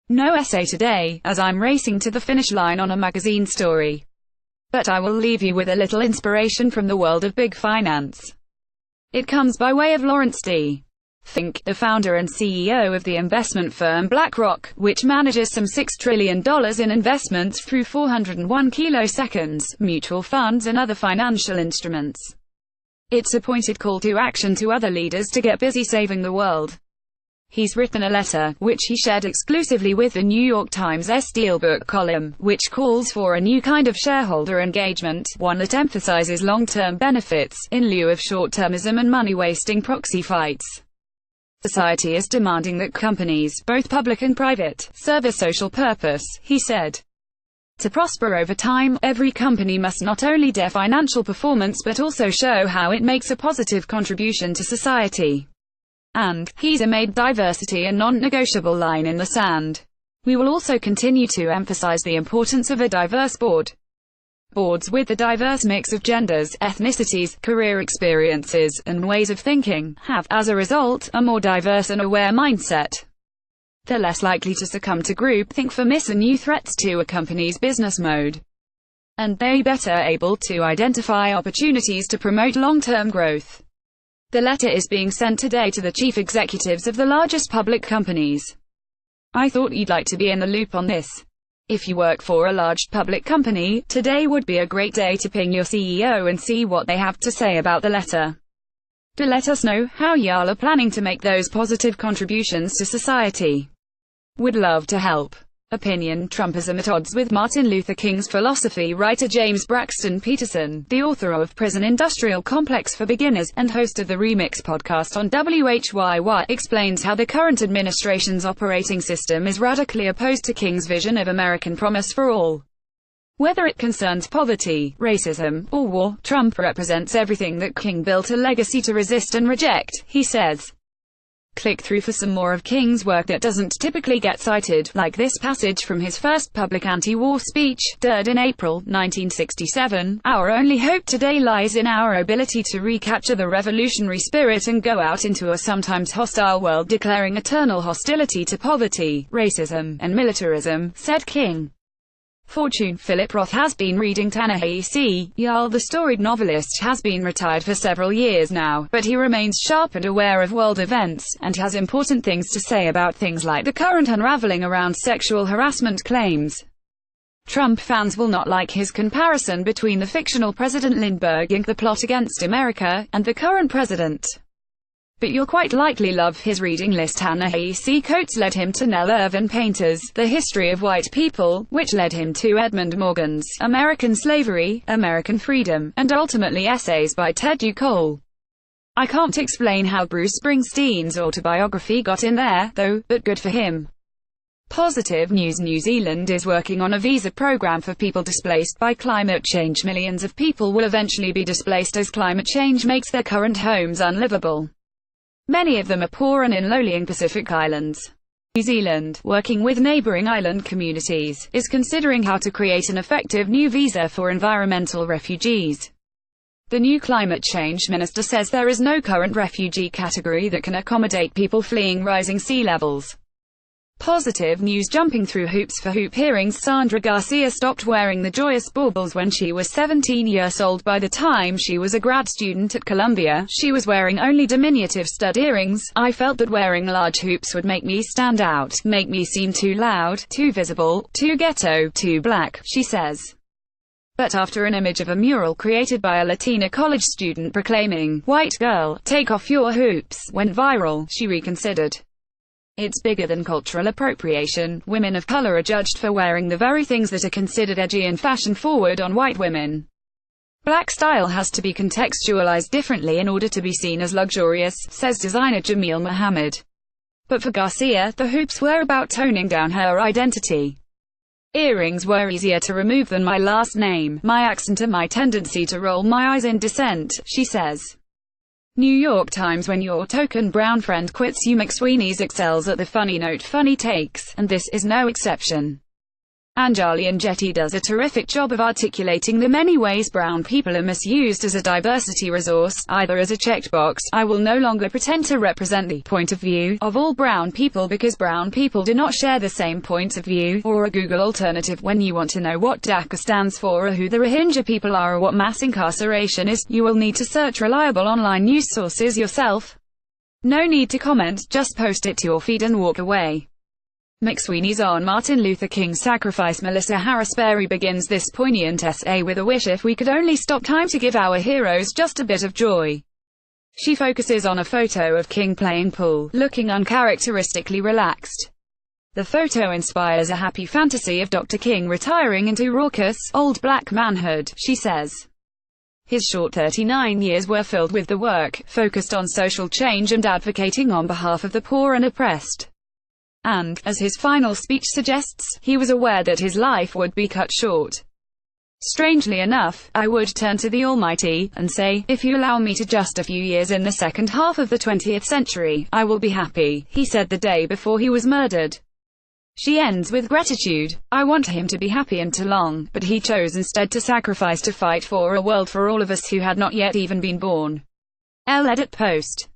No essay today, as I'm racing to the finish line on a magazine story. But I will leave you with a little inspiration from the world of big finance. It comes by way of Laurence D. Fink, the founder and CEO of the investment firm BlackRock, which manages some $6 trillion in investments through 401 kiloseconds, mutual funds and other financial instruments. It's a pointed call to action to other leaders to get busy saving the world. He's written a letter, which he shared exclusively with the New York Times' Steelbook column, which calls for a new kind of shareholder engagement, one that emphasizes long-term benefits, in lieu of short-termism and money-wasting proxy fights. Society is demanding that companies, both public and private, serve a social purpose, he said. To prosper over time, every company must not only their financial performance but also show how it makes a positive contribution to society. And, he's made diversity a non-negotiable line in the sand. We will also continue to emphasize the importance of a diverse board. Boards with a diverse mix of genders, ethnicities, career experiences, and ways of thinking, have, as a result, a more diverse and aware mindset. They're less likely to succumb to groupthink for miss and new threats to a company's business mode. And they're better able to identify opportunities to promote long-term growth. The letter is being sent today to the chief executives of the largest public companies. I thought you'd like to be in the loop on this. If you work for a large public company, today would be a great day to ping your CEO and see what they have to say about the letter. Do let us know how y'all are planning to make those positive contributions to society. Would love to help. Opinion: Trumpism at odds with Martin Luther King's philosophy. Writer James Braxton Peterson, the author of Prison Industrial Complex for Beginners, and host of the Remix podcast on WHYY, explains how the current administration's operating system is radically opposed to King's vision of American promise for all. Whether it concerns poverty, racism, or war, Trump represents everything that King built a legacy to resist and reject, he says. Click through for some more of King's work that doesn't typically get cited, like this passage from his first public anti-war speech, delivered in April 1967. Our only hope today lies in our ability to recapture the revolutionary spirit and go out into a sometimes hostile world declaring eternal hostility to poverty, racism, and militarism, said King. Fortune: Philip Roth has been reading Ta-Nehisi Coates. The storied novelist has been retired for several years now, but he remains sharp and aware of world events, and has important things to say about things like the current unraveling around sexual harassment claims. Trump fans will not like his comparison between the fictional President Lindbergh in The Plot Against America, and the current president. But you'll quite likely love his reading list. Ta-Nehisi Coates led him to Nell Irvin Painter's The History of White People, which led him to Edmund Morgan's American Slavery, American Freedom, and ultimately essays by Ted Ducole. I can't explain how Bruce Springsteen's autobiography got in there, though, but good for him. Positive news: New Zealand is working on a visa program for people displaced by climate change. Millions of people will eventually be displaced as climate change makes their current homes unlivable. Many of them are poor and in lowlying Pacific islands. New Zealand, working with neighbouring island communities, is considering how to create an effective new visa for environmental refugees. The new climate change minister says there is no current refugee category that can accommodate people fleeing rising sea levels. Positive news: jumping through hoops for hoop earrings. Sandra Garcia stopped wearing the joyous baubles when she was 17 years old. By the time she was a grad student at Columbia, she was wearing only diminutive stud earrings. I felt that wearing large hoops would make me stand out, make me seem too loud, too visible, too ghetto, too black, she says. But after an image of a mural created by a Latina college student proclaiming, "White girl, take off your hoops," went viral, she reconsidered. It's bigger than cultural appropriation. Women of color are judged for wearing the very things that are considered edgy and fashion-forward on white women. Black style has to be contextualized differently in order to be seen as luxurious, says designer Jamil Mohammed. But for Garcia, the hoops were about toning down her identity. Earrings were easier to remove than my last name, my accent and my tendency to roll my eyes in dissent, she says. New York Times: when your token brown friend quits you, McSweeney's excels at the funny note, funny takes, and this is no exception. Anjali Jetty does a terrific job of articulating the many ways brown people are misused as a diversity resource, either as a checked box. I will no longer pretend to represent the point of view of all brown people because brown people do not share the same point of view, or a Google alternative. When you want to know what DACA stands for, or who the Rohingya people are, or what mass incarceration is, you will need to search reliable online news sources yourself. No need to comment, just post it to your feed and walk away. McSweeney's on Martin Luther King's sacrifice. Melissa Harris Berry begins this poignant essay with a wish if we could only stop time to give our heroes just a bit of joy. She focuses on a photo of King playing pool, looking uncharacteristically relaxed. The photo inspires a happy fantasy of Dr. King retiring into raucous, old black manhood, she says. His short 39 years were filled with the work, focused on social change and advocating on behalf of the poor and oppressed. And, as his final speech suggests, he was aware that his life would be cut short. Strangely enough, I would turn to the Almighty, and say, if you allow me to just a few years in the second half of the 20th century, I will be happy, he said the day before he was murdered. She ends with gratitude. I want him to be happy and to long, but he chose instead to sacrifice to fight for a world for all of us who had not yet even been born. Edit post.